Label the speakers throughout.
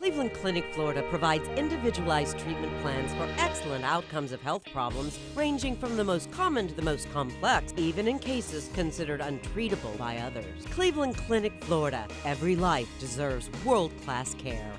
Speaker 1: Cleveland Clinic, Florida provides individualized treatment plans for excellent outcomes of health problems ranging from the most common to the most complex, even in cases considered untreatable by others. Cleveland Clinic, Florida. Every life deserves world-class care.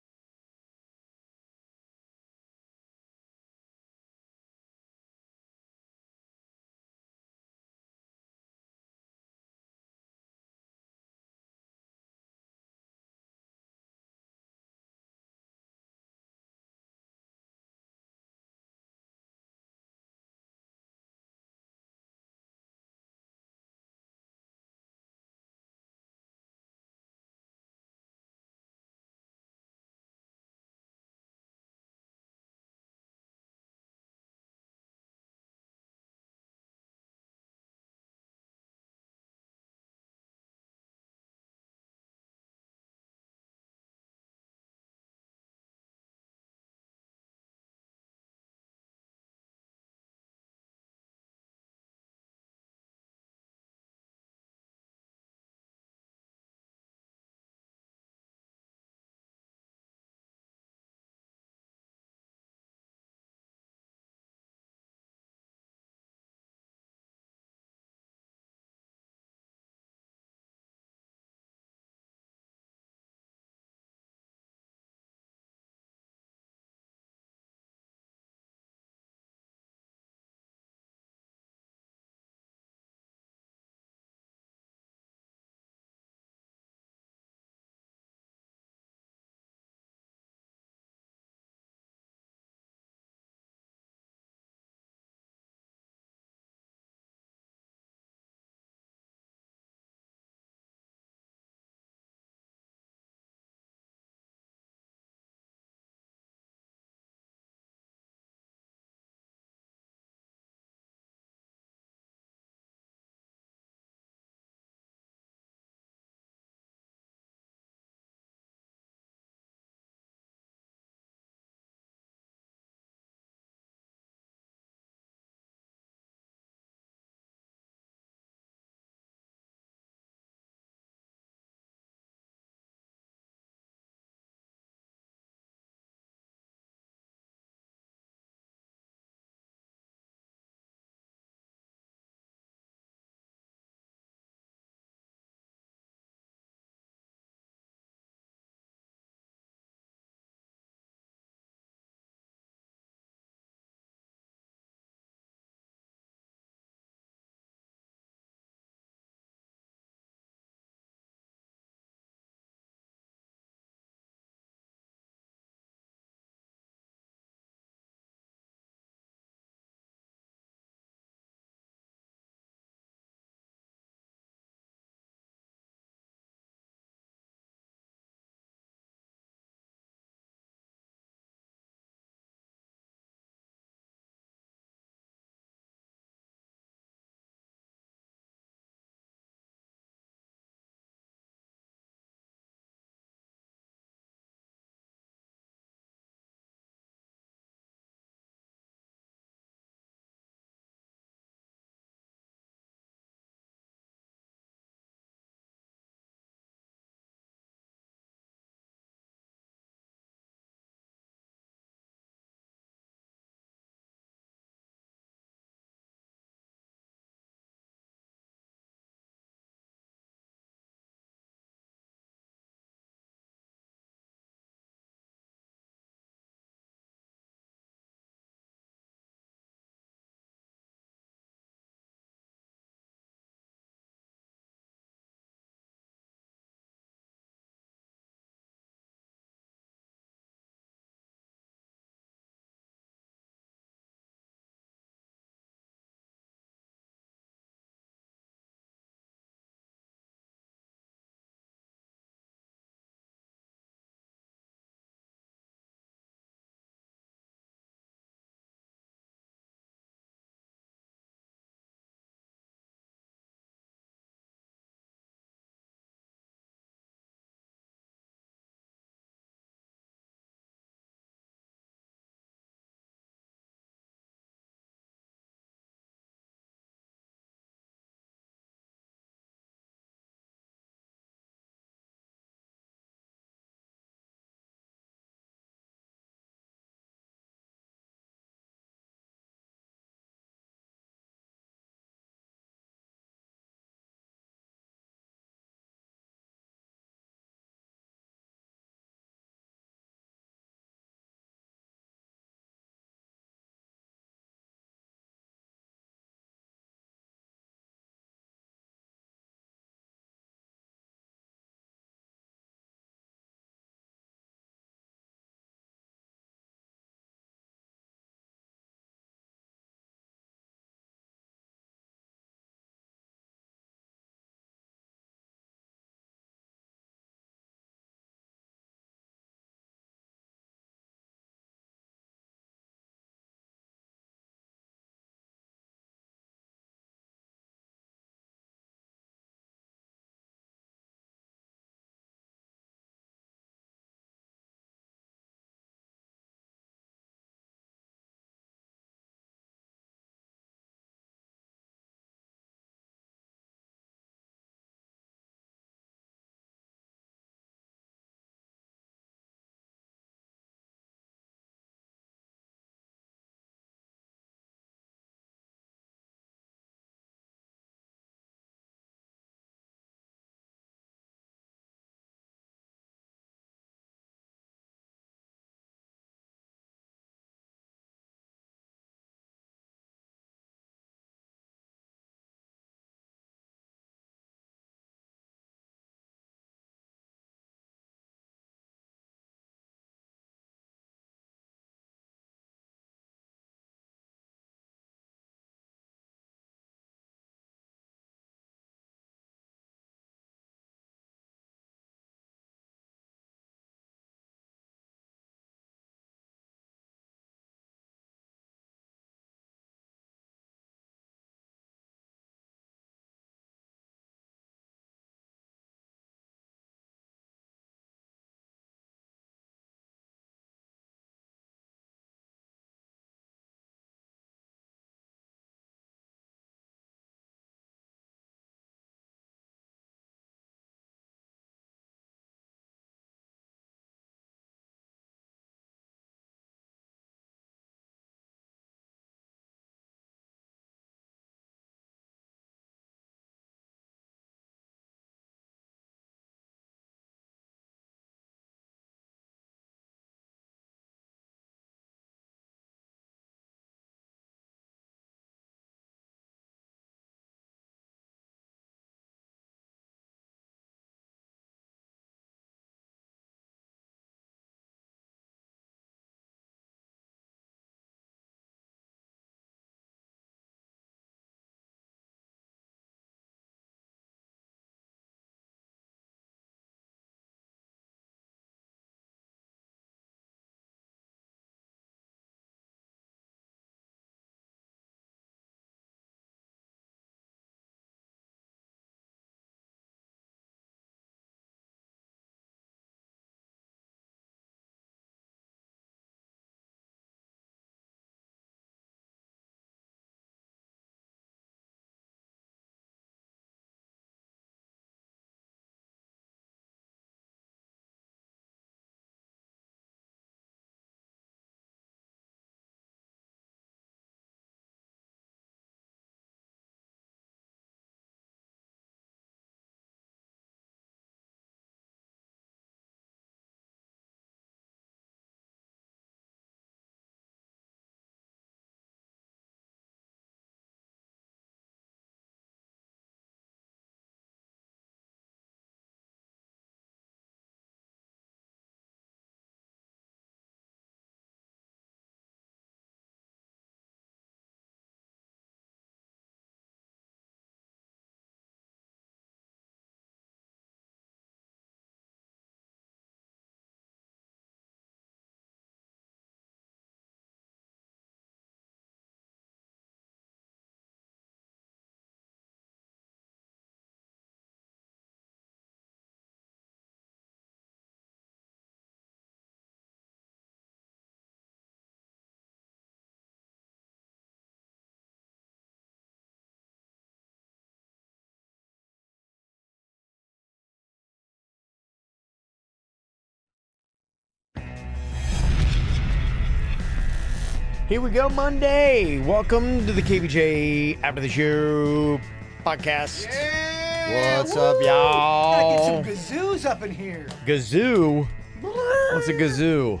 Speaker 2: Here we go, Monday. Welcome to the KVJ After the Show podcast.
Speaker 3: Yeah,
Speaker 2: What's up, y'all?
Speaker 3: Gotta get some kazoos up in here.
Speaker 2: Gazoo? What's a gazoo?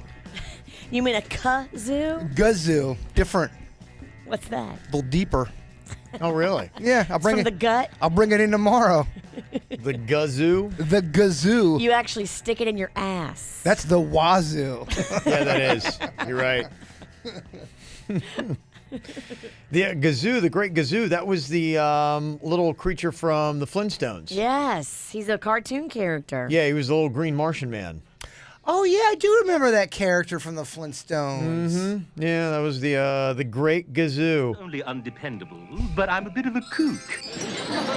Speaker 4: You mean a kazoo?
Speaker 3: Gazoo. Different.
Speaker 4: What's that?
Speaker 3: A little deeper.
Speaker 2: Oh, really?
Speaker 3: Yeah, I'll bring
Speaker 4: From
Speaker 3: it.
Speaker 4: the gut?
Speaker 3: I'll bring it in tomorrow.
Speaker 2: The gazoo?
Speaker 3: The gazoo.
Speaker 4: You actually stick it in your ass.
Speaker 3: That's the wazoo.
Speaker 2: Yeah, that is. You're right. The gazoo, the great gazoo, that was the little creature from the Flintstones.
Speaker 4: Yes, he's a cartoon character.
Speaker 2: Yeah, he was the little green Martian man.
Speaker 3: Oh, yeah, I do remember that character from the Flintstones.
Speaker 2: Mm-hmm. Yeah, that was the great gazoo.
Speaker 5: Only undependable, but I'm a bit of a kook.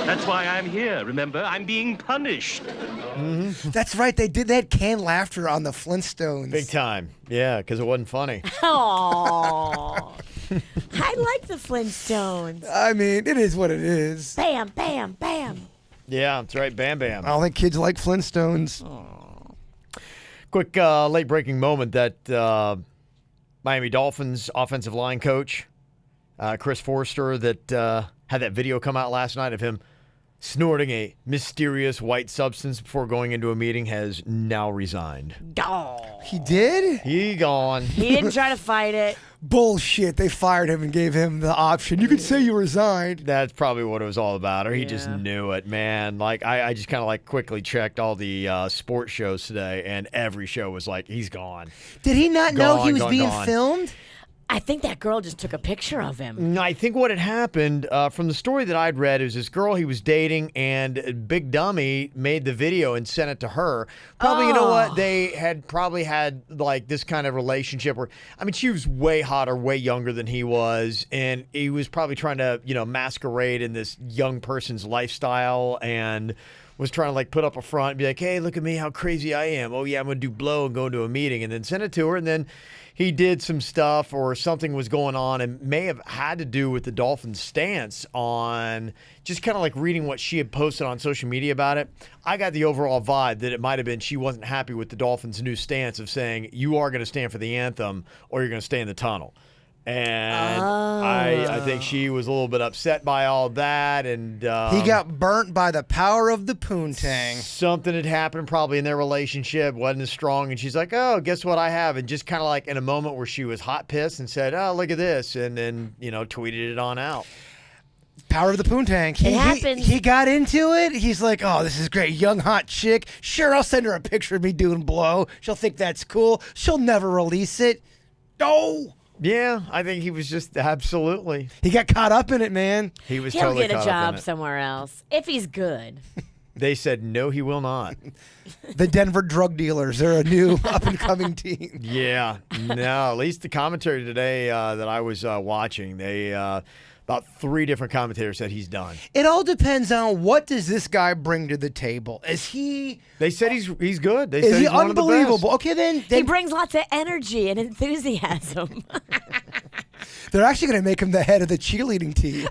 Speaker 5: That's why I'm here, remember? I'm being punished.
Speaker 2: Mm-hmm.
Speaker 3: That's right. They had canned laughter on the Flintstones.
Speaker 2: Big time. Yeah, because it wasn't funny.
Speaker 4: Aww. I like the Flintstones.
Speaker 3: I mean, it is what it is.
Speaker 4: Bam, bam, bam.
Speaker 2: Yeah, that's right. Bam, bam.
Speaker 3: I don't think kids like Flintstones.
Speaker 2: Quick late breaking moment that Miami Dolphins offensive line coach, Chris Forster, that had that video come out last night of him snorting a mysterious white substance before going into a meeting, has now resigned.
Speaker 4: Oh.
Speaker 3: He did?
Speaker 2: He gone.
Speaker 4: He didn't try to fight it.
Speaker 3: Bullshit. They fired him and gave him the option. You could say you resigned.
Speaker 2: That's probably what it was all about, or he just
Speaker 4: Yeah.
Speaker 2: knew it, man. Like I just kind of like quickly checked all the sports shows today, and every show was like, he's gone.
Speaker 3: Did he not know he
Speaker 2: Gone,
Speaker 3: was
Speaker 2: gone,
Speaker 3: being
Speaker 2: gone.
Speaker 3: filmed?
Speaker 4: I think that girl just took a picture of him.
Speaker 2: No, I think what had happened from the story that I'd read is this girl he was dating, and Big Dummy made the video and sent it to her. Probably, you know what? They had probably had like this kind of relationship where, I mean, she was way hotter, way younger than he was, and he was probably trying to, masquerade in this young person's lifestyle and was trying to like put up a front and be like, hey, look at me, how crazy I am. Oh, yeah, I'm going to do blow and go into a meeting, and then send it to her, and then he did some stuff or something was going on and may have had to do with the Dolphins' stance on just kind of like reading what she had posted on social media about it. I got the overall vibe that it might have been she wasn't happy with the Dolphins' new stance of saying you are going to stand for the anthem or you're going to stay in the tunnel. And I think she was a little bit upset by all that. And
Speaker 3: He got burnt by the power of the poontang.
Speaker 2: something had happened probably in their relationship, wasn't as strong. And she's like, oh, guess what I have? And just kind of like in a moment where she was hot pissed and said, oh, look at this. And then, tweeted it on out.
Speaker 3: Power of the poontang.
Speaker 4: It happens.
Speaker 3: He got into it. He's like, oh, this is great. Young, hot chick. Sure, I'll send her a picture of me doing blow. She'll think that's cool. She'll never release it. No.
Speaker 2: Yeah, I think he was just absolutely.
Speaker 3: He got caught up in it, man.
Speaker 2: He was
Speaker 4: He'll
Speaker 2: totally
Speaker 4: get a
Speaker 2: caught up in
Speaker 4: job
Speaker 2: it.
Speaker 4: somewhere else if he's good.
Speaker 2: They said, no, he will not.
Speaker 3: The Denver drug dealers. They're a new up-and-coming team.
Speaker 2: Yeah, no, at least the commentary today that I was watching, they about 3 different commentators said he's done.
Speaker 3: It all depends on what does this guy bring to the table. Is he...
Speaker 2: They said he's good. They
Speaker 3: Is
Speaker 2: said
Speaker 3: he
Speaker 2: he's one of the
Speaker 3: unbelievable?
Speaker 2: best.
Speaker 3: Okay, then
Speaker 4: He brings lots of energy and enthusiasm.
Speaker 3: they're actually going to make him the head of the cheerleading team.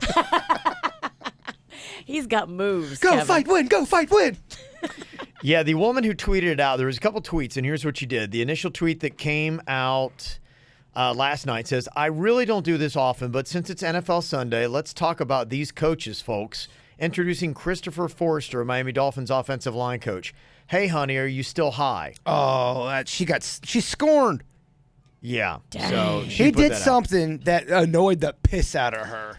Speaker 4: He's got moves.
Speaker 3: Go
Speaker 4: Kevin.
Speaker 3: fight, win. Go fight, win.
Speaker 2: Yeah, the woman who tweeted it out, there was a couple tweets, and here's what she did. The initial tweet that came out last night says, I really don't do this often, but since it's NFL Sunday, let's talk about these coaches, folks. Introducing Christopher Forster, Miami Dolphins offensive line coach. Hey, honey, are you still high?
Speaker 3: Oh, she's scorned.
Speaker 2: Yeah.
Speaker 4: Dang.
Speaker 2: So she
Speaker 3: He
Speaker 2: put
Speaker 3: did
Speaker 2: that out.
Speaker 3: something that annoyed the piss out of her.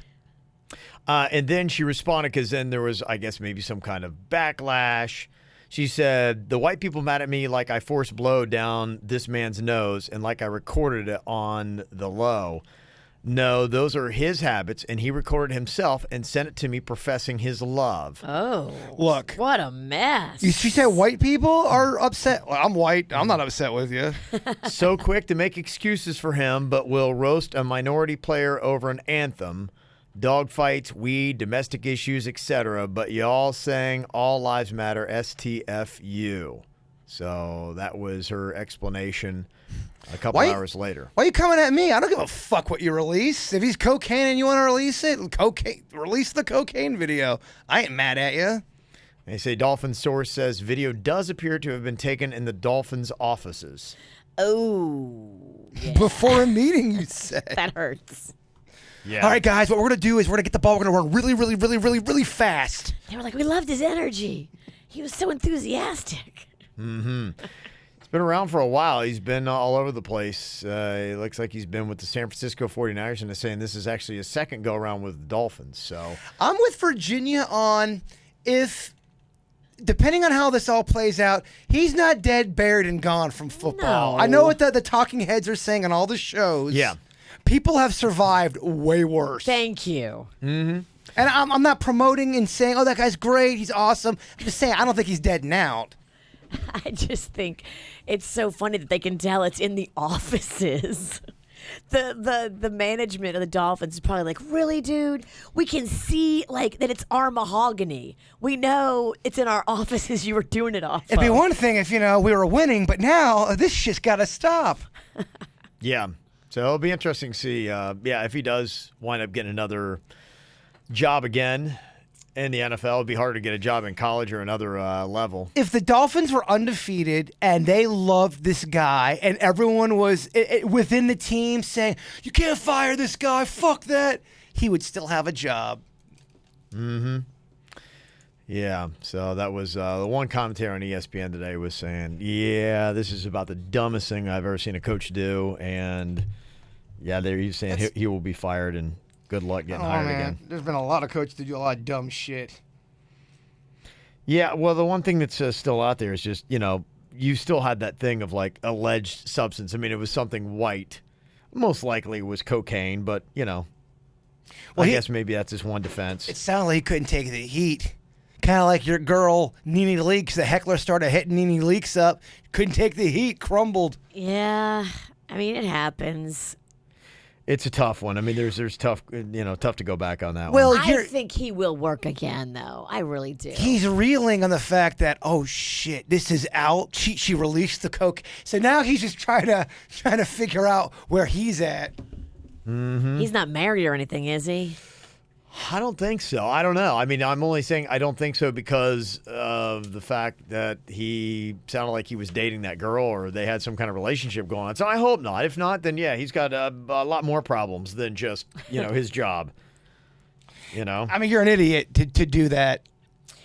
Speaker 2: And then she responded because then there was, I guess, maybe some kind of backlash. She said, the white people mad at me like I forced blow down this man's nose and like I recorded it on the low. No, those are his habits, and he recorded himself and sent it to me professing his love.
Speaker 4: Oh.
Speaker 3: Look.
Speaker 4: What a mess.
Speaker 3: She said white people are upset. Well, I'm white. I'm not upset with you.
Speaker 2: So quick to make excuses for him, but will roast a minority player over an anthem. Dog fights, weed, domestic issues, etc. But y'all saying all lives matter, STFU. So that was her explanation a couple hours later.
Speaker 3: Why are you coming at me? I don't give a fuck what you release. If he's cocaine and you want to release it, release the cocaine video. I ain't mad at you.
Speaker 2: They say Dolphins source says video does appear to have been taken in the Dolphins offices.
Speaker 4: Oh, yeah.
Speaker 3: Before a meeting, you said.
Speaker 4: That hurts.
Speaker 2: Yeah.
Speaker 3: All right, guys, what we're going to do is we're going to get the ball. We're going to run really, really, really, really, really fast.
Speaker 4: They were like, we loved his energy. He was so enthusiastic.
Speaker 2: He's been around for a while. He's been all over the place. It looks like he's been with the San Francisco 49ers, and they're saying this is actually his second go-around with the Dolphins. So
Speaker 3: I'm with Virginia on if, depending on how this all plays out, he's not dead, buried, and gone from football.
Speaker 4: No.
Speaker 3: I know what the talking heads are saying on all the shows.
Speaker 2: Yeah.
Speaker 3: People have survived way worse.
Speaker 4: Thank you.
Speaker 3: And I'm not promoting and saying, oh, that guy's great, he's awesome. I'm just saying, I don't think he's dead and out.
Speaker 4: I just think it's so funny that they can tell it's in the offices. The management of the Dolphins is probably like, really, dude? We can see like that it's our mahogany. We know it's in our offices. You were doing it off.
Speaker 3: It'd be
Speaker 4: of.
Speaker 3: one thing if, we were winning, but now this shit's got to stop.
Speaker 2: yeah. So it'll be interesting to see. If he does wind up getting another job again in the NFL, it'd be hard to get a job in college or another level.
Speaker 3: If the Dolphins were undefeated and they loved this guy and everyone was within the team saying, you can't fire this guy, fuck that, he would still have a job.
Speaker 2: Yeah, so that was the one commentator on ESPN today was saying, yeah, this is about the dumbest thing I've ever seen a coach do. And, yeah, he's saying he will be fired and good luck getting hired again.
Speaker 3: There's been a lot of coaches that do a lot of dumb shit.
Speaker 2: Yeah, well, the one thing that's still out there is just, you still had that thing of, like, alleged substance. I mean, it was something white. Most likely it was cocaine, but, I guess maybe that's his one defense.
Speaker 3: It sounded like he couldn't take the heat. Kind of like your girl, Nene Leakes. The heckler started hitting Nene Leakes up. Couldn't take the heat, crumbled.
Speaker 4: Yeah, I mean, it happens.
Speaker 2: It's a tough one. I mean, there's tough, tough to go back on that
Speaker 3: Well,
Speaker 2: one.
Speaker 4: I think he will work again, though. I really do.
Speaker 3: He's reeling on the fact that, oh shit, this is out. She released the coke, so now he's just trying to figure out where he's at.
Speaker 4: He's not married or anything, is he?
Speaker 2: I don't think so. I don't know. I mean, I'm only saying I don't think so because of the fact that he sounded like he was dating that girl or they had some kind of relationship going on. So I hope not. If not, then yeah, he's got a lot more problems than just, his job.
Speaker 3: I mean, you're an idiot to do that.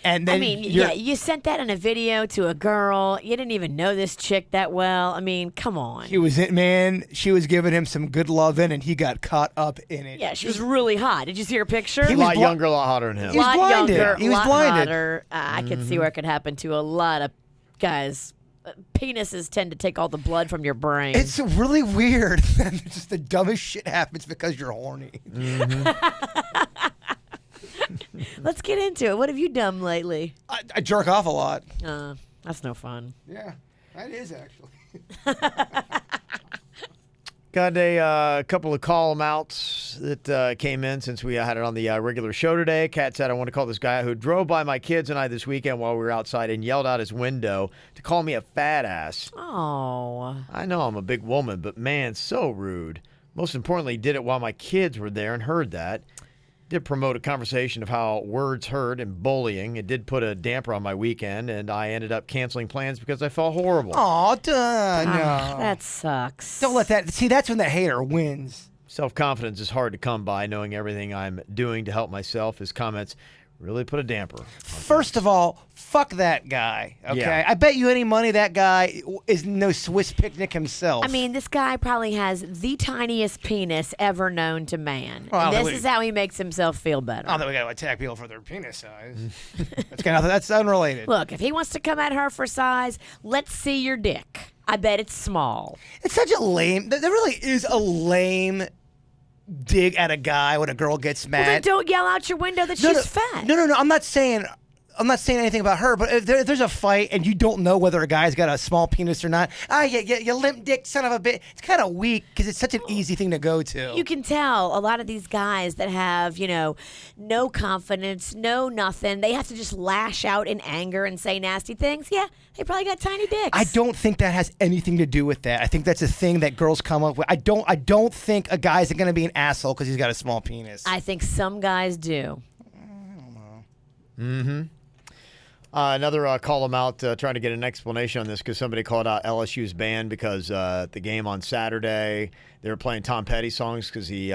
Speaker 3: And then
Speaker 4: you sent that in a video to a girl. You didn't even know this chick that well. I mean, come on.
Speaker 3: She was giving him some good loving, and he got caught up in it.
Speaker 4: Yeah, she was really hot. Did you see her picture?
Speaker 2: A lot younger, a lot hotter than him.
Speaker 3: He was
Speaker 4: lot
Speaker 3: blinded.
Speaker 4: younger,
Speaker 3: He was
Speaker 4: lot
Speaker 3: blinded.
Speaker 4: hotter. I could see where it could happen to a lot of guys. Penises tend to take all the blood from your brain.
Speaker 3: It's really weird. Just the dumbest shit happens because you're horny.
Speaker 4: Let's get into it. What have you done lately?
Speaker 3: I jerk off a lot.
Speaker 4: That's no fun.
Speaker 3: Yeah, that is actually.
Speaker 2: Got a couple of call-em-outs that came in since we had it on the regular show today. Kat said, I want to call this guy who drove by my kids and I this weekend while we were outside and yelled out his window to call me a fat ass.
Speaker 4: Oh.
Speaker 2: I know I'm a big woman, but man, so rude. Most importantly, did it while my kids were there and heard that. Did promote a conversation of how words hurt and bullying. It did put a damper on my weekend, and I ended up canceling plans because I felt horrible.
Speaker 3: Aw, no.
Speaker 4: That sucks.
Speaker 3: Don't let that. See, that's when the hater wins.
Speaker 2: Self-confidence is hard to come by, knowing everything I'm doing to help myself. His comments really put a damper.
Speaker 3: First of all, fuck that guy, okay?
Speaker 2: Yeah.
Speaker 3: I bet you any money that guy is no Swiss picnic himself.
Speaker 4: I mean, this guy probably has the tiniest penis ever known to man.
Speaker 3: Well,
Speaker 4: and
Speaker 3: I
Speaker 4: this
Speaker 3: think
Speaker 4: is how he makes himself feel better.
Speaker 3: I don't think we got to attack people for their penis size. That's unrelated.
Speaker 4: Look, if he wants to come at her for size, let's see your dick. I bet it's small.
Speaker 3: It's such a lame. There really is a lame dig at a guy when a girl gets mad.
Speaker 4: Well, then don't yell out your window that she's fat.
Speaker 3: No. I'm not saying anything about her, but if there's a fight and you don't know whether a guy's got a small penis or not, you limp dick son of a bitch. It's kind of weak because it's such an easy thing to go to.
Speaker 4: You can tell a lot of these guys that have, no confidence, no nothing. They have to just lash out in anger and say nasty things. Yeah, they probably got tiny dicks.
Speaker 3: I don't think that has anything to do with that. I think that's a thing that girls come up with. I don't think a guy's going to be an asshole because he's got a small penis.
Speaker 4: I think some guys do.
Speaker 2: Mm-hmm. Another call them out, trying to get an explanation on this because somebody called out LSU's band because at the game on Saturday they were playing Tom Petty songs because he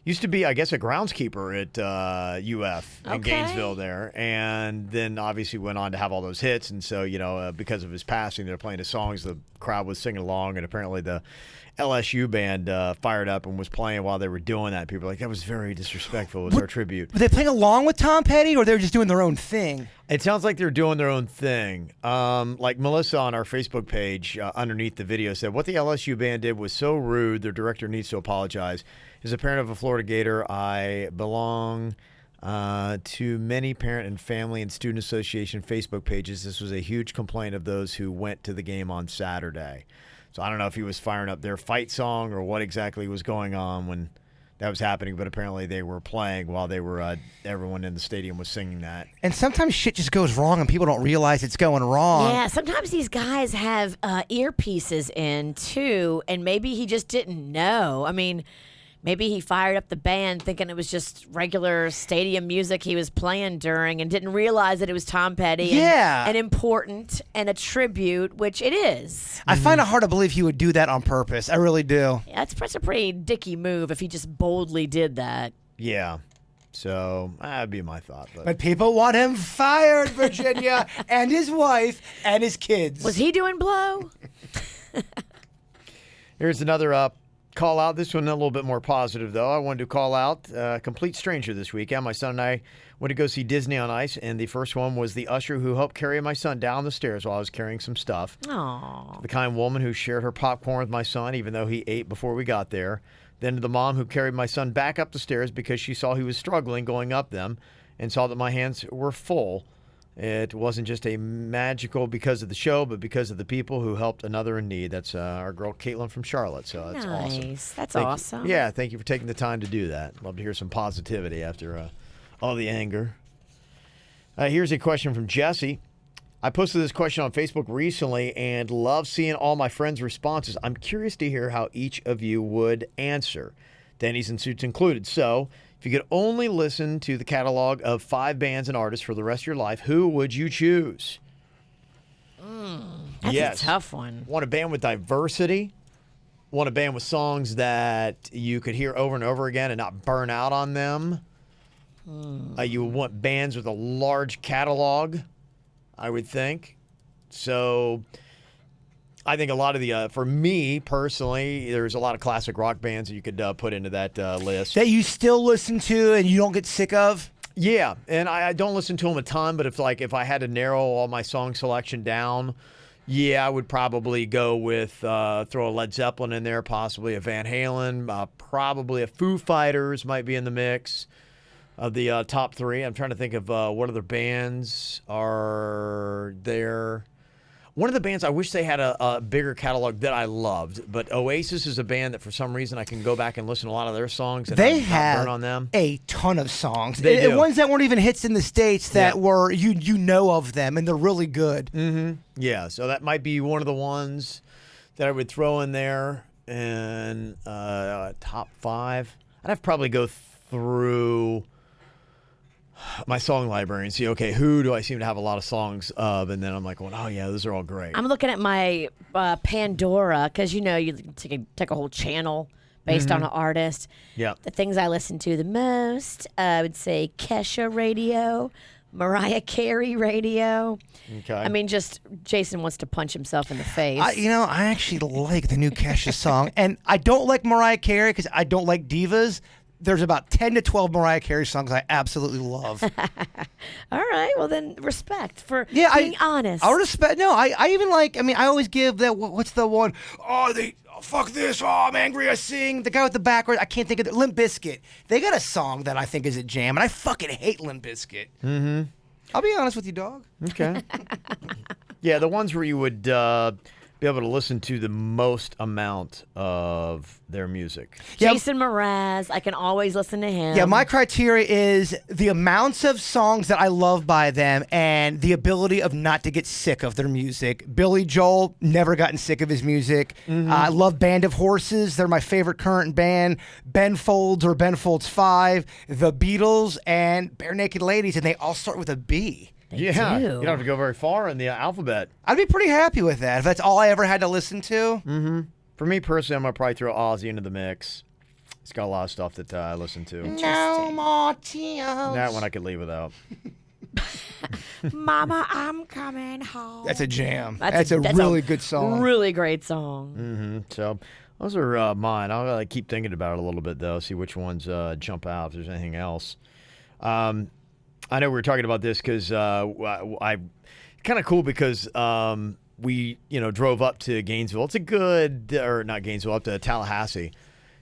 Speaker 2: used to be, I guess, a groundskeeper at UF in Gainesville there, and then obviously went on to have all those hits. And so, because of his passing, they're playing his songs. The crowd was singing along, and apparently the LSU band fired up and was playing while they were doing that. People were like, that was very disrespectful. It was our tribute.
Speaker 3: Were they playing along with Tom Petty, or they were just doing their own thing?
Speaker 2: It sounds like they're doing their own thing. Like Melissa on our Facebook page underneath the video said, what the LSU band did was so rude. Their director needs to apologize. As a parent of a Florida Gator, I belong to many parent and family and student association Facebook pages. This was a huge complaint of those who went to the game on Saturday. So I don't know if he was firing up their fight song or what exactly was going on when that was happening, but apparently they were playing while they were everyone in the stadium was singing that.
Speaker 3: And sometimes shit just goes wrong and people don't realize it's going wrong.
Speaker 4: Yeah, sometimes these guys have earpieces in too, and maybe he just didn't know. I mean, maybe he fired up the band thinking it was just regular stadium music he was playing during and didn't realize that it was Tom Petty and important and a tribute, which it is.
Speaker 3: I find it hard to believe he would do that on purpose. I really do.
Speaker 4: Yeah, that's a pretty dicky move if he just boldly did that.
Speaker 2: Yeah. So that'd be my thought.
Speaker 3: But people want him fired, Virginia, and his wife and his kids.
Speaker 4: Was he doing blow?
Speaker 2: Here's another call out. This one a little bit more positive, though. I wanted to call out a complete stranger this weekend. My son and I went to go see Disney on Ice, and the first one was the usher who helped carry my son down the stairs while I was carrying some stuff.
Speaker 4: Aww.
Speaker 2: The kind woman who shared her popcorn with my son, even though he ate before we got there. Then the mom who carried my son back up the stairs because she saw he was struggling going up them and saw that my hands were full. It wasn't just a magical because of the show, but because of the people who helped another in need. That's our girl Caitlin from Charlotte. So that's awesome.
Speaker 4: Nice. That's
Speaker 2: Thank
Speaker 4: awesome.
Speaker 2: you. Yeah, thank you for taking the time to do that. Love to hear some positivity after all the anger. Here's a question from Jesse. I posted this question on Facebook recently and love seeing all my friends' responses. I'm curious to hear how each of you would answer, Danny's and Suits included. So, if you could only listen to the catalog of 5 bands and artists for the rest of your life, who would you choose?
Speaker 4: That's a tough one.
Speaker 2: Want a band with diversity? Want a band with songs that you could hear over and over again and not burn out on them? You want bands with a large catalog, I would think. So I think a lot of the, for me personally, there's a lot of classic rock bands that you could put into that list.
Speaker 3: That you still listen to and you don't get sick of?
Speaker 2: Yeah, and I don't listen to them a ton, but if I had to narrow all my song selection down, yeah, I would probably go with, throw a Led Zeppelin in there, possibly a Van Halen, probably a Foo Fighters might be in the mix of the top 3. I'm trying to think of what other bands are there. One of the bands, I wish they had a bigger catalog that I loved, but Oasis is a band that for some reason I can go back and listen to a lot of their songs and
Speaker 3: they
Speaker 2: not
Speaker 3: have
Speaker 2: burn on them.
Speaker 3: A ton of songs.
Speaker 2: They do.
Speaker 3: Ones that weren't even hits in the States that were, you know of them, and they're really good.
Speaker 2: Mm-hmm. Yeah, so that might be one of the ones that I would throw in there. And top 5, I'd have to probably go through my song library and see, okay, who do I seem to have a lot of songs of? And then I'm like, going, oh, yeah, those are all great.
Speaker 4: I'm looking at my Pandora because, you take a whole channel based on an artist.
Speaker 2: Yeah.
Speaker 4: The things I listen to the most, I would say Kesha radio, Mariah Carey radio.
Speaker 2: Okay.
Speaker 4: I mean, just Jason wants to punch himself in the face.
Speaker 3: I actually like the new Kesha song. And I don't like Mariah Carey because I don't like divas. There's about 10 to 12 Mariah Carey songs I absolutely love.
Speaker 4: All right. Well, then respect for being honest.
Speaker 3: I respect. No, I even like, I always give that, what's the one? Fuck this. Oh, I'm angry. I sing. The guy with the backwards. I can't think of it. Limp Bizkit. They got a song that I think is a jam, and I fucking hate Limp Bizkit.
Speaker 2: Mm-hmm.
Speaker 3: I'll be honest with you, dog.
Speaker 2: Okay. Yeah, the ones where you would be able to listen to the most amount of their music.
Speaker 4: Jason Mraz, I can always listen to him.
Speaker 3: Yeah, my criteria is the amounts of songs that I love by them and the ability of not to get sick of their music. Billy Joel, never gotten sick of his music.
Speaker 2: Mm-hmm.
Speaker 3: I love Band of Horses. They're my favorite current band. Ben Folds or Ben Folds 5, The Beatles, and Bare Naked Ladies, and they all start with a B.
Speaker 2: Yeah,
Speaker 4: do.
Speaker 2: you don't have to go very far in the alphabet.
Speaker 3: I'd be pretty happy with that if that's all I ever had to listen to.
Speaker 2: For me personally, I'm gonna probably throw Ozzy into the mix. It's got a lot of stuff that I listen to.
Speaker 3: No more tears.
Speaker 2: That one I could leave without.
Speaker 4: Mama, I'm coming home.
Speaker 3: That's a jam. That's a really good song.
Speaker 4: Really great song.
Speaker 2: So those are mine. I'll keep thinking about it a little bit though, see which ones jump out. If there's anything else. I know we were talking about this because I kind of cool because we drove up to Gainesville. It's a good or not Gainesville up to Tallahassee.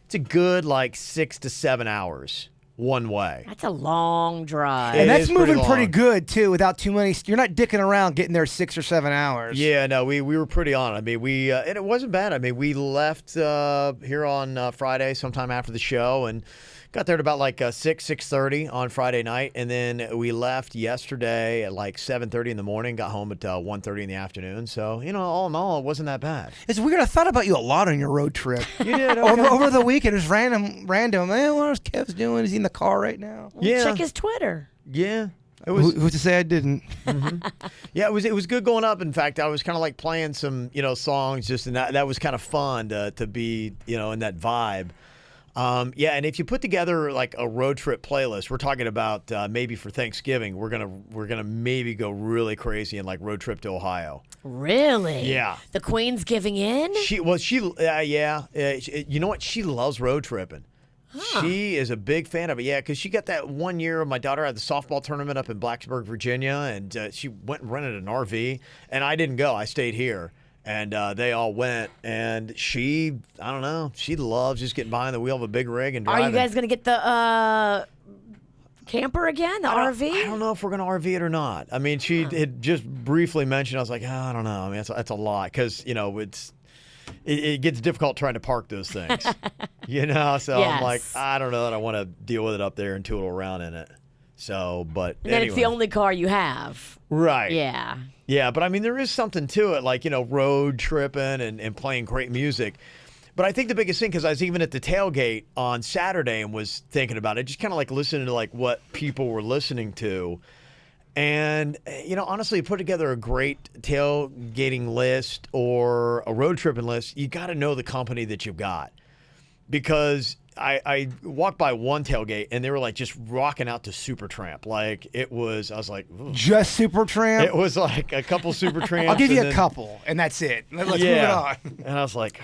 Speaker 2: It's a good 6 to 7 hours one way.
Speaker 4: That's a long drive.
Speaker 3: And
Speaker 2: It
Speaker 3: that's
Speaker 2: is pretty
Speaker 3: moving pretty
Speaker 2: long.
Speaker 3: good too, without too many. You're not dicking around getting there 6 or 7 hours.
Speaker 2: Yeah, no, we were pretty on it. I mean, we and it wasn't bad. I mean, we left here on Friday sometime after the show and got there at about 6:30 on Friday night, and then we left yesterday at 7:30 in the morning. Got home at 1:30 in the afternoon. So all in all, it wasn't that bad.
Speaker 3: It's weird. I thought about you a lot on your road trip.
Speaker 2: You did
Speaker 3: over the weekend. It was random. Man, what is Kev's doing? Is he in the car right now?
Speaker 2: Yeah,
Speaker 4: Check his Twitter.
Speaker 2: yeah. It was
Speaker 3: Who's to say I didn't?
Speaker 2: Yeah, it was good going up. In fact, I was kind of playing some songs just, and that was kind of fun to be in that vibe. Yeah, and if you put together a road trip playlist, we're talking about maybe for Thanksgiving, we're gonna maybe go really crazy and road trip to Ohio.
Speaker 4: Really?
Speaker 2: Yeah.
Speaker 4: The Queen's giving in?
Speaker 2: Yeah. You know what? She loves road tripping. She is a big fan of it. Yeah, because she got that one year. My daughter had the softball tournament up in Blacksburg, Virginia, and she went and rented an RV. And I didn't go. I stayed here. And they all went, and I don't know, she loves just getting behind the wheel of a big rig and driving.
Speaker 4: Are you guys going to get the camper again, the RV?
Speaker 2: I don't know if we're going to RV it or not. I mean, she had just briefly mentioned, I was like, I don't know. I mean, that's a lot because, it gets difficult trying to park those things. So
Speaker 4: Yes.
Speaker 2: I'm like, I don't know that I want to deal with it up there and tootle around in it. So, but
Speaker 4: And then it's the only car you have.
Speaker 2: Right.
Speaker 4: Yeah.
Speaker 2: Yeah, but I mean, there is something to it, road tripping and playing great music. But I think the biggest thing, because I was even at the tailgate on Saturday and was thinking about it, just kind of listening to what people were listening to. And, honestly, put together a great tailgating list or a road tripping list, you got to know the company that you've got. Because I walked by one tailgate and they were just rocking out to Supertramp. I was like, ooh.
Speaker 3: Just Supertramp?
Speaker 2: It was a couple Supertramps.
Speaker 3: I'll give you a couple, and that's it. Let's move it on.
Speaker 2: And I was like,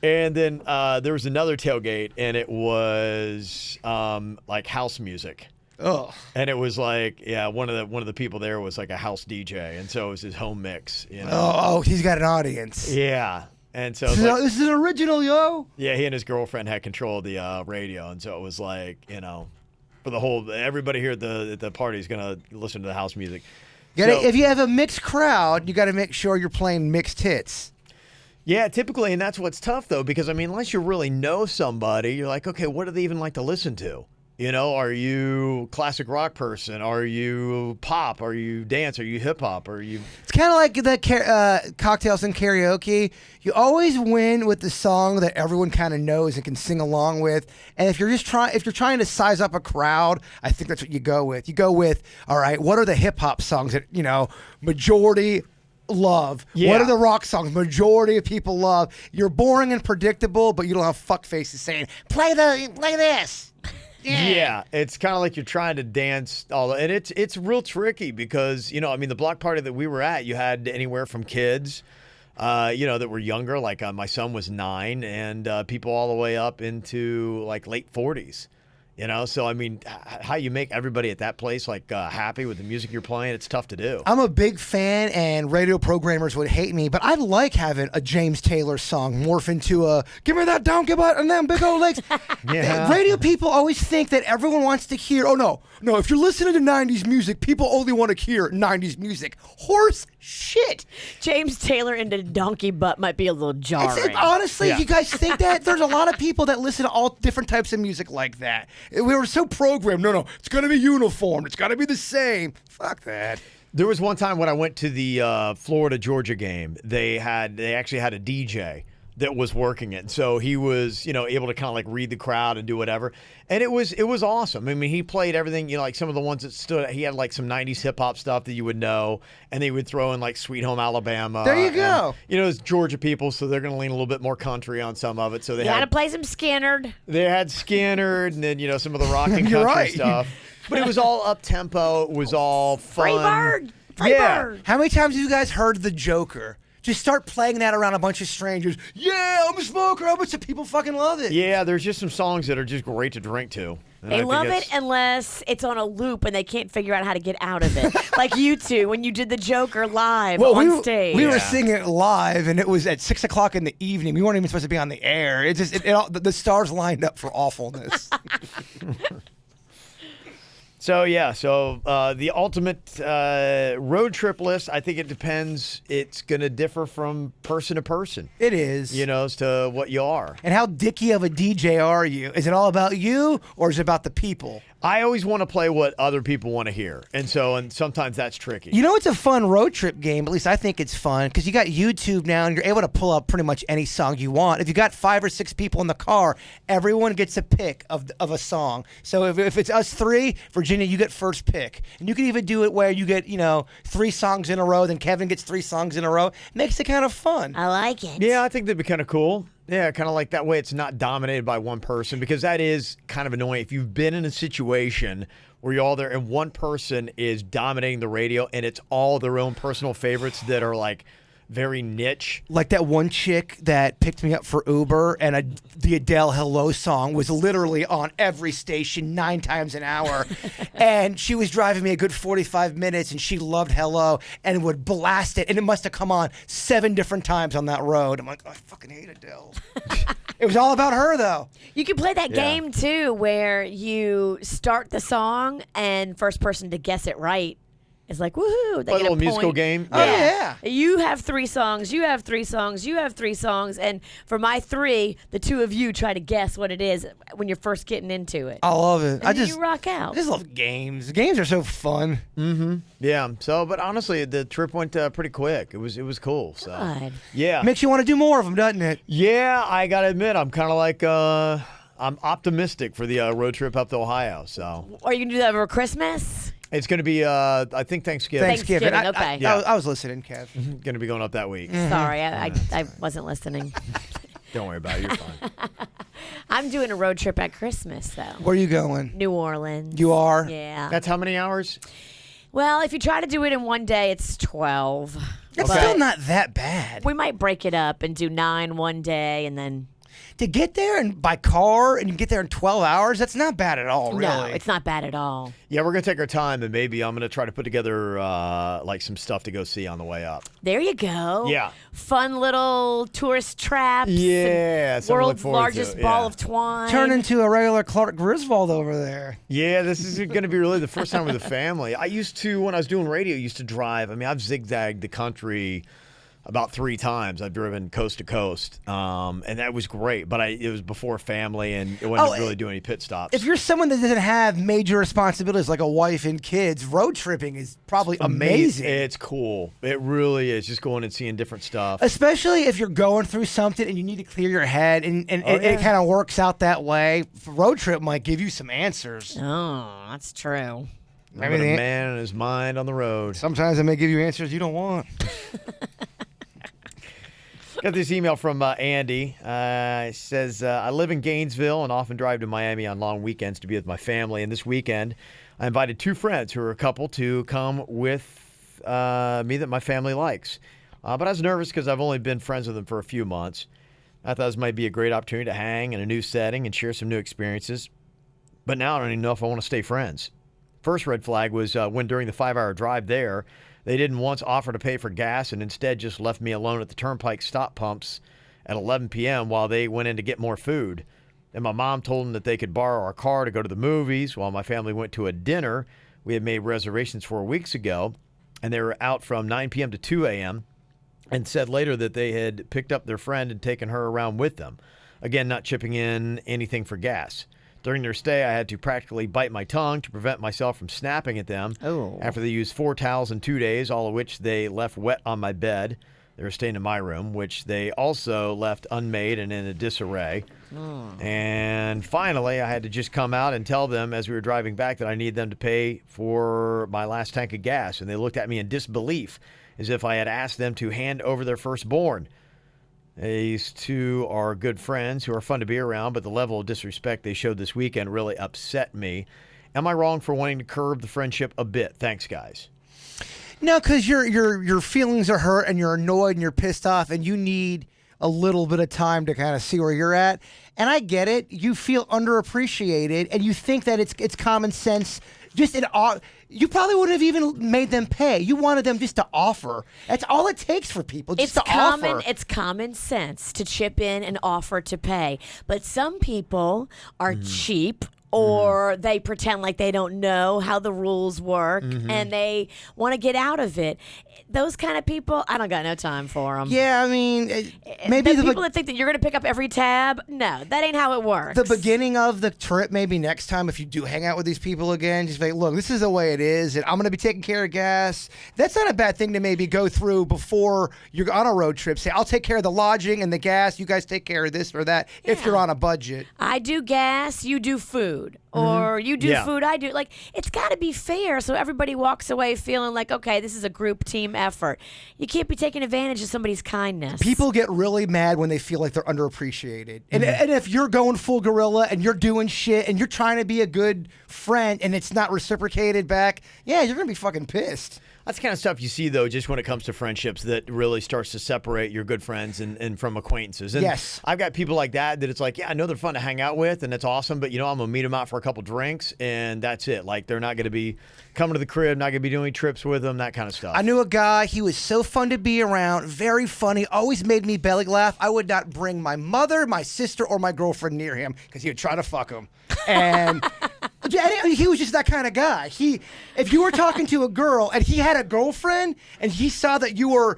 Speaker 2: and then there was another tailgate and it was house music.
Speaker 3: Oh.
Speaker 2: And it was one of the people there was a house DJ, and so it was his home mix.
Speaker 3: Oh, he's got an audience.
Speaker 2: Yeah. And so
Speaker 3: This is an original, yo.
Speaker 2: yeah, he and his girlfriend had control of the radio, and so it was for the whole everybody here at the party is gonna listen to the house music.
Speaker 3: If you have a mixed crowd, you got to make sure you're playing mixed hits.
Speaker 2: Yeah, typically, and that's what's tough though, because I mean, unless you really know somebody, you're like, okay, what do they even like to listen to? Are you classic rock person? Are you pop? Are you dance? Are you hip hop? Are you?
Speaker 3: It's kind of like the cocktails and karaoke. You always win with the song that everyone kind of knows and can sing along with. And if you're trying to size up a crowd, I think that's what you go with. You go with, all right, what are the hip hop songs that majority love?
Speaker 2: Yeah.
Speaker 3: What are the rock songs majority of people love? You're boring and predictable, but you don't have fuck faces saying play this.
Speaker 2: Yeah, it's kind of like you're trying to dance and it's real tricky because the block party that we were at, you had anywhere from kids, that were younger, my son was 9, and people all the way up into late 40s. So I mean, how you make everybody at that place happy with the music you're playing, it's tough to do.
Speaker 3: I'm a big fan, and radio programmers would hate me, but I like having a James Taylor song morph into a "Give me that donkey butt and them big old legs."
Speaker 2: Yeah.
Speaker 3: Radio people always think that everyone wants to hear. Oh no, if you're listening to '90s music, people only want to hear '90s music. Horse shit.
Speaker 4: James Taylor into donkey butt might be a little jarring.
Speaker 3: Honestly,
Speaker 2: Yeah.
Speaker 3: you guys think that? There's a lot of people that listen to all different types of music like that. We were so programmed. No, it's got to be uniform. It's got to be the same. Fuck that.
Speaker 2: There was one time when I went to the Florida-Georgia game. They actually had a DJ that was working it. So he was, able to kind of like read the crowd and do whatever. And it was awesome. I mean, he played everything, like some of the ones that stood, he had like some 90s hip hop stuff that you would know. And they would throw in like Sweet Home Alabama.
Speaker 3: There you go.
Speaker 2: And, it's Georgia people, so they're going to lean a little bit more country on some of it. So they
Speaker 4: You
Speaker 2: had
Speaker 4: gotta play some Skinnerd.
Speaker 2: They had Skinnerd and then, some of the rock and country
Speaker 3: You're right.
Speaker 2: stuff. But it was all up tempo. It was all fun.
Speaker 4: Freebird. Freebird.
Speaker 3: How many times have you guys heard the Joker? Just start playing that around a bunch of strangers. Yeah, I'm a smoker. A bunch of people fucking love it.
Speaker 2: Yeah, there's just some songs that are just great to drink to. And I
Speaker 4: They
Speaker 2: think
Speaker 4: love
Speaker 2: it's-
Speaker 4: it unless it's on a loop and they can't figure out how to get out of it. Like you two when you did the Joker live on stage.
Speaker 3: We were singing it live, and it was at 6 o'clock in the evening. We weren't even supposed to be on the air. It just the stars lined up for awfulness.
Speaker 2: So the ultimate road trip list, I think it depends. It's going to differ from person to person,
Speaker 3: It is.
Speaker 2: as to what you are.
Speaker 3: And how dicky of a DJ are you? Is it all about you, or is it about the people?
Speaker 2: I always want to play what other people want to hear. And sometimes that's tricky.
Speaker 3: You know, it's a fun road trip game. At least I think it's fun because you got YouTube now and you're able to pull up pretty much any song you want. If you got 5 or 6 people in the car, everyone gets a pick of a song. So if it's us 3, Virginia, you get first pick. And you can even do it where you get, 3 songs in a row, then Kevin gets 3 songs in a row. Makes it kind of fun.
Speaker 4: I like it.
Speaker 2: Yeah, I think that'd be kind of cool. Yeah, kind of like that way it's not dominated by one person, because that is kind of annoying. If you've been in a situation where you're all there and one person is dominating the radio and it's all their own personal favorites that are like very niche.
Speaker 3: Like that one chick that picked me up for Uber, and the Adele Hello song was literally on every station 9 times an hour. And she was driving me a good 45 minutes, and she loved Hello and would blast it. And it must have come on 7 different times on that road. I'm like, oh, I fucking hate Adele. It was all about her, though.
Speaker 4: You can play that game too where you start the song and first person to guess it right is like, woohoo. They
Speaker 2: Like a
Speaker 4: get
Speaker 2: little musical
Speaker 4: point.
Speaker 2: game.
Speaker 3: Oh, yeah.
Speaker 4: You have 3 songs, you have 3 songs, you have 3 songs, and for my 3, the 2 of you try to guess what it is when you're first getting into it.
Speaker 3: I love it.
Speaker 4: And then you rock out.
Speaker 3: I just love games. Games are so fun.
Speaker 2: Yeah. So, but honestly, the trip went pretty quick. It was cool. So,
Speaker 4: God.
Speaker 2: yeah.
Speaker 3: Makes you want to do more of them, doesn't it?
Speaker 2: Yeah, I gotta admit, I'm kind of like I'm optimistic for the road trip up to Ohio. So
Speaker 4: Are you going to do that over Christmas?
Speaker 2: it's going to be, I think Thanksgiving.
Speaker 4: Thanksgiving,
Speaker 3: I,
Speaker 4: okay.
Speaker 3: I was listening, Kev.
Speaker 2: Going to be going up that week.
Speaker 4: Sorry, I wasn't listening.
Speaker 2: Don't worry about it. You're fine.
Speaker 4: I'm doing a road trip at Christmas, though.
Speaker 3: Where are you going?
Speaker 4: New Orleans.
Speaker 3: You are?
Speaker 4: Yeah.
Speaker 2: That's how many hours?
Speaker 4: Well, if you try to do it in one day, it's 12.
Speaker 3: That's
Speaker 4: But
Speaker 3: still not that bad.
Speaker 4: We might break it up and do 9 one day and then.
Speaker 3: To get there and by car and you get there in 12 hours, that's not bad at all, really.
Speaker 4: No, it's not bad at all.
Speaker 2: Yeah, we're going to take our time, and maybe I'm going to try to put together like some stuff to go see on the way up.
Speaker 4: There you go.
Speaker 2: Yeah.
Speaker 4: Fun little tourist traps.
Speaker 2: Yeah,
Speaker 4: and
Speaker 2: something to look
Speaker 4: world's
Speaker 2: forward to,
Speaker 4: largest
Speaker 2: yeah.
Speaker 4: ball of twine.
Speaker 3: Turn into a regular Clark Griswold over there.
Speaker 2: Yeah, this is going to be really the first time with the family. I used to, when I was doing radio, used to drive. I mean, I've zigzagged the country about 3 times. I've driven coast to coast, and that was great. But it was before family, and it wasn't really doing any pit stops.
Speaker 3: If you're someone that doesn't have major responsibilities like a wife and kids, road tripping is probably amazing.
Speaker 2: It's cool. It really is. Just going and seeing different stuff.
Speaker 3: Especially if you're going through something and you need to clear your head, and
Speaker 2: Oh,
Speaker 3: it kind of works out that way. Road trip might give you some answers.
Speaker 4: Oh, that's true.
Speaker 2: Maybe a man and his mind on the road.
Speaker 3: Sometimes it may give you answers you don't want.
Speaker 2: Got this email from Andy. It says, I live in Gainesville and often drive to Miami on long weekends to be with my family. And this weekend, I invited 2 friends who are a couple to come with me that my family likes. But I was nervous because I've only been friends with them for a few months. I thought this might be a great opportunity to hang in a new setting and share some new experiences. But now I don't even know if I want to stay friends. First red flag was when during the 5-hour drive there, they didn't once offer to pay for gas and instead just left me alone at the turnpike stop pumps at 11 p.m. while they went in to get more food. And my mom told them that they could borrow our car to go to the movies while my family went to a dinner we had made reservations for weeks ago. And they were out from 9 p.m. to 2 a.m. and said later that they had picked up their friend and taken her around with them. Again, not chipping in anything for gas. During their stay, I had to practically bite my tongue to prevent myself from snapping at them after they used 4 towels in 2 days, all of which they left wet on my bed. They were staying in my room, which they also left unmade and in a disarray. And finally, I had to just come out and tell them as we were driving back that I need them to pay for my last tank of gas. And they looked at me in disbelief, as if I had asked them to hand over their firstborn. These two are good friends who are fun to be around, but the level of disrespect they showed this weekend really upset me. Am I wrong for wanting to curb the friendship a bit? Thanks, guys.
Speaker 3: No, because your feelings are hurt and you're annoyed and you're pissed off and you need a little bit of time to kind of see where you're at. And I get it. You feel underappreciated and you think that it's common sense. You probably wouldn't have even made them pay. You wanted them just to offer. That's all it takes for people, just to offer.
Speaker 4: It's common sense to chip in and offer to pay. But some people are cheap, or they pretend like they don't know how the rules work and they want to get out of it. Those kind of people, I don't got no time for them.
Speaker 3: Yeah, I mean, maybe
Speaker 4: the people that think that you're going to pick up every tab, no, that ain't how it works.
Speaker 3: The beginning of the trip, maybe next time, if you do hang out with these people again, just be like, look, this is the way it is, and I'm going to be taking care of gas. That's not a bad thing to maybe go through before you're on a road trip. Say, I'll take care of the lodging and the gas. You guys take care of this or that if you're on a budget.
Speaker 4: I do gas, you do food. Or you do food, I do. Like, it's got to be fair so everybody walks away feeling like, okay, this is a group team effort. You can't be taking advantage of somebody's kindness.
Speaker 3: People get really mad when they feel like they're underappreciated. And if you're going full gorilla and you're doing shit and you're trying to be a good friend and it's not reciprocated back, yeah, you're going to be fucking pissed.
Speaker 2: That's the kind of stuff you see, though, just when it comes to friendships that really starts to separate your good friends and from acquaintances. And
Speaker 3: yes.
Speaker 2: I've got people like that it's like, yeah, I know they're fun to hang out with, and it's awesome, but, I'm going to meet them out for a couple drinks, and that's it. Like, they're not going to be coming to the crib, not going to be doing trips with them, that kind of stuff.
Speaker 3: I knew a guy, he was so fun to be around, very funny, always made me belly laugh. I would not bring my mother, my sister, or my girlfriend near him because he would try to fuck him. And he was just that kind of guy. If you were talking to a girl and he had a girlfriend and he saw that you're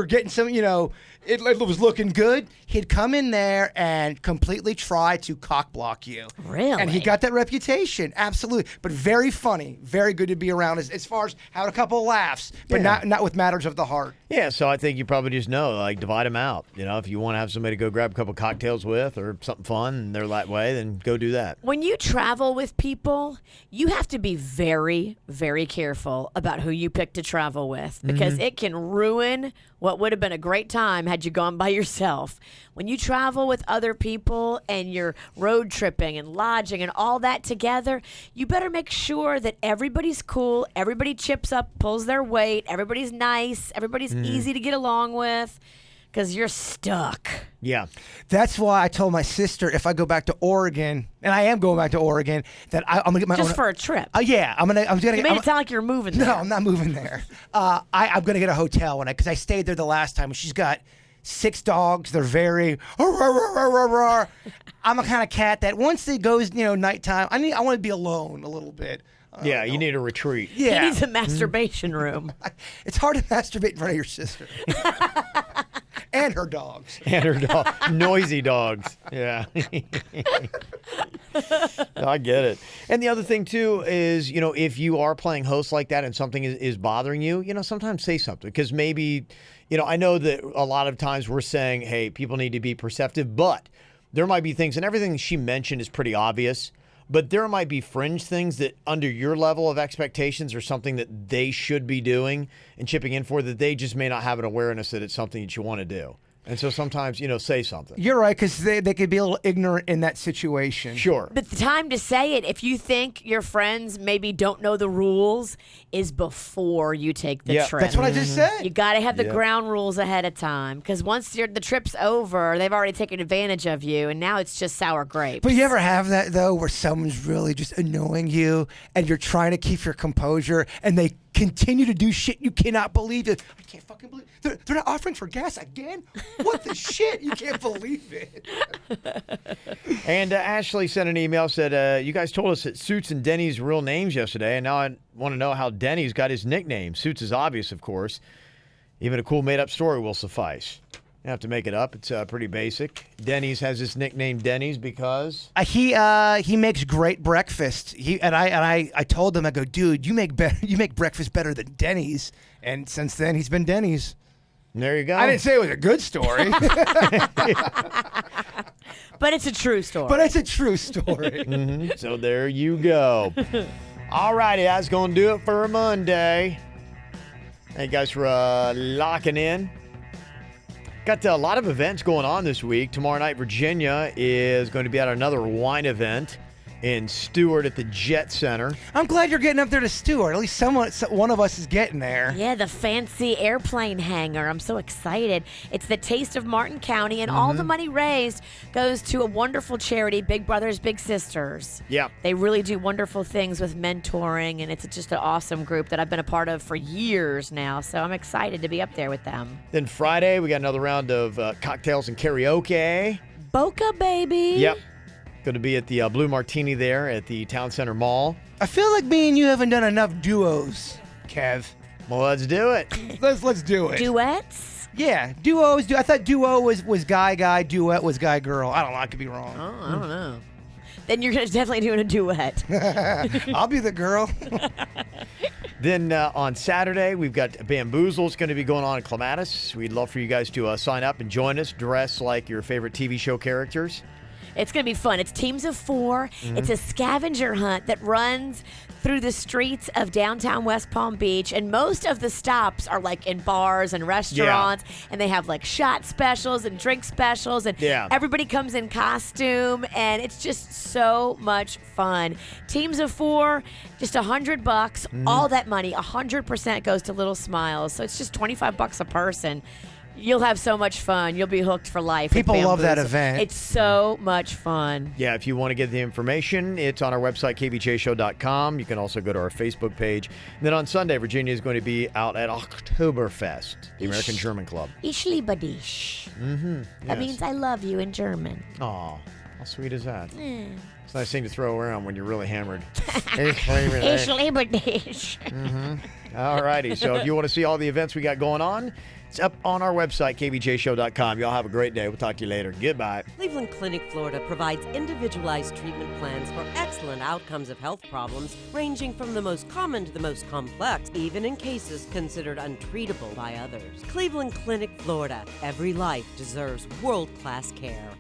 Speaker 3: getting some, it was looking good, he'd come in there and completely try to cock block you.
Speaker 4: Really?
Speaker 3: And he got that reputation, absolutely. But very funny, very good to be around as far as having a couple of laughs, but not with matters of the heart.
Speaker 2: Yeah, so I think you probably just know, like, divide them out. If you want to have somebody to go grab a couple of cocktails with or something fun and they're that way, then go do that.
Speaker 4: When you travel with people, you have to be very, very careful about who you pick to travel with because it can ruin what would have been a great time had you gone by yourself. When you travel with other people and you're road tripping and lodging and all that together, you better make sure that everybody's cool, everybody chips up, pulls their weight, everybody's nice, everybody's easy to get along with, because you're stuck.
Speaker 2: Yeah.
Speaker 3: That's why I told my sister if I go back to Oregon, and I am going back to Oregon, that I'm gonna get my
Speaker 4: Just
Speaker 3: own.
Speaker 4: for a trip.
Speaker 3: Yeah, I'm gonna.
Speaker 4: You made it sound like you're moving there.
Speaker 3: No, I'm not moving there. I'm gonna get a hotel because I stayed there the last time. And she's got 6 dogs. They're very. I'm a kind of cat that once it goes, nighttime, I want to be alone a little bit.
Speaker 2: Yeah, you need a retreat.
Speaker 3: Yeah,
Speaker 4: He needs a masturbation room.
Speaker 3: It's hard to masturbate in front of your sister. And her dogs.
Speaker 2: And her dog. Noisy dogs. Yeah. I get it. And the other thing, too, is, if you are playing host like that and something is bothering you, sometimes say something. Because maybe, I know that a lot of times we're saying, hey, people need to be perceptive, but there might be things, and everything she mentioned is pretty obvious, but there might be fringe things that under your level of expectations are something that they should be doing and chipping in for that they just may not have an awareness that it's something that you want to do. And so sometimes, say something.
Speaker 3: You're right, because they could be a little ignorant in that situation.
Speaker 2: Sure.
Speaker 4: But the time to say it, if you think your friends maybe don't know the rules, is before you take the trip.
Speaker 3: That's what I just said.
Speaker 4: You got to have the ground rules ahead of time, because once the trip's over, they've already taken advantage of you, and now it's just sour grapes.
Speaker 3: But you ever have that, though, where someone's really just annoying you, and you're trying to keep your composure, and they continue to do shit you cannot believe it. I can't fucking believe it. They're not offering for gas again? What the shit? You can't believe it.
Speaker 2: And Ashley sent an email, said, you guys told us that Suits and Denny's real names yesterday, and now I want to know how Denny's got his nickname. Suits is obvious, of course. Even a cool made-up story will suffice. You don't have to make it up. It's pretty basic. Denny's has his nickname Denny's because
Speaker 3: he makes great breakfast. I told him, I go, dude, you make breakfast better than Denny's. And since then, he's been Denny's.
Speaker 2: There you go.
Speaker 3: I didn't say it was a good story,
Speaker 4: But it's a true story.
Speaker 3: but it's a true story.
Speaker 2: So there you go. All righty, that's going to do it for Monday. Thank you guys for locking in. Got a lot of events going on this week. Tomorrow night, Virginia is going to be at another wine event in Stewart at the Jet Center.
Speaker 3: I'm glad you're getting up there to Stewart. At least one of us is getting there.
Speaker 4: Yeah, the fancy airplane hangar. I'm so excited. It's the Taste of Martin County, and all the money raised goes to a wonderful charity, Big Brothers Big Sisters.
Speaker 2: Yeah.
Speaker 4: They really do wonderful things with mentoring, and it's just an awesome group that I've been a part of for years now. So I'm excited to be up there with them.
Speaker 2: Then Friday, we got another round of cocktails and karaoke.
Speaker 4: Boca, baby.
Speaker 2: Yep. Going to be at the Blue Martini there at the Town Center Mall.
Speaker 3: I feel like me and you haven't done enough duos, Kev.
Speaker 2: Well, let's do it.
Speaker 3: Let's do it.
Speaker 4: Duets?
Speaker 3: Yeah, duos. I thought duo was guy, duet was guy-girl. I don't know. I could be wrong.
Speaker 4: Oh, I don't know. Then you're definitely doing a duet.
Speaker 3: I'll be the girl.
Speaker 2: Then on Saturday, we've got Bamboozle's going to be going on in Clematis. We'd love for you guys to sign up and join us, dress like your favorite TV show characters.
Speaker 4: It's going to be fun. It's teams of 4. It's a scavenger hunt that runs through the streets of downtown West Palm Beach. And most of the stops are like in bars and restaurants. And they have like shot specials and drink specials. And everybody comes in costume. And it's just so much fun. Teams of 4, just $100. All that money, 100% goes to Little Smiles. So it's just $25 a person. You'll have so much fun. You'll be hooked for life.
Speaker 3: People love that event.
Speaker 4: It's so much fun.
Speaker 2: Yeah, if you want to get the information, it's on our website, kvjshow.com. You can also go to our Facebook page. And then on Sunday, Virginia is going to be out at Oktoberfest, the American German Club.
Speaker 4: Ich liebe dich. That means I love you in German.
Speaker 2: Aw, how sweet is that? It's a nice thing to throw around when you're really hammered. Ich
Speaker 4: Ich liebe dich.
Speaker 2: All righty, so if you want to see all the events we got going on, it's up on our website, kvjshow.com. Y'all have a great day. We'll talk to you later. Goodbye.
Speaker 1: Cleveland Clinic, Florida provides individualized treatment plans for excellent outcomes of health problems, ranging from the most common to the most complex, even in cases considered untreatable by others. Cleveland Clinic, Florida. Every life deserves world-class care.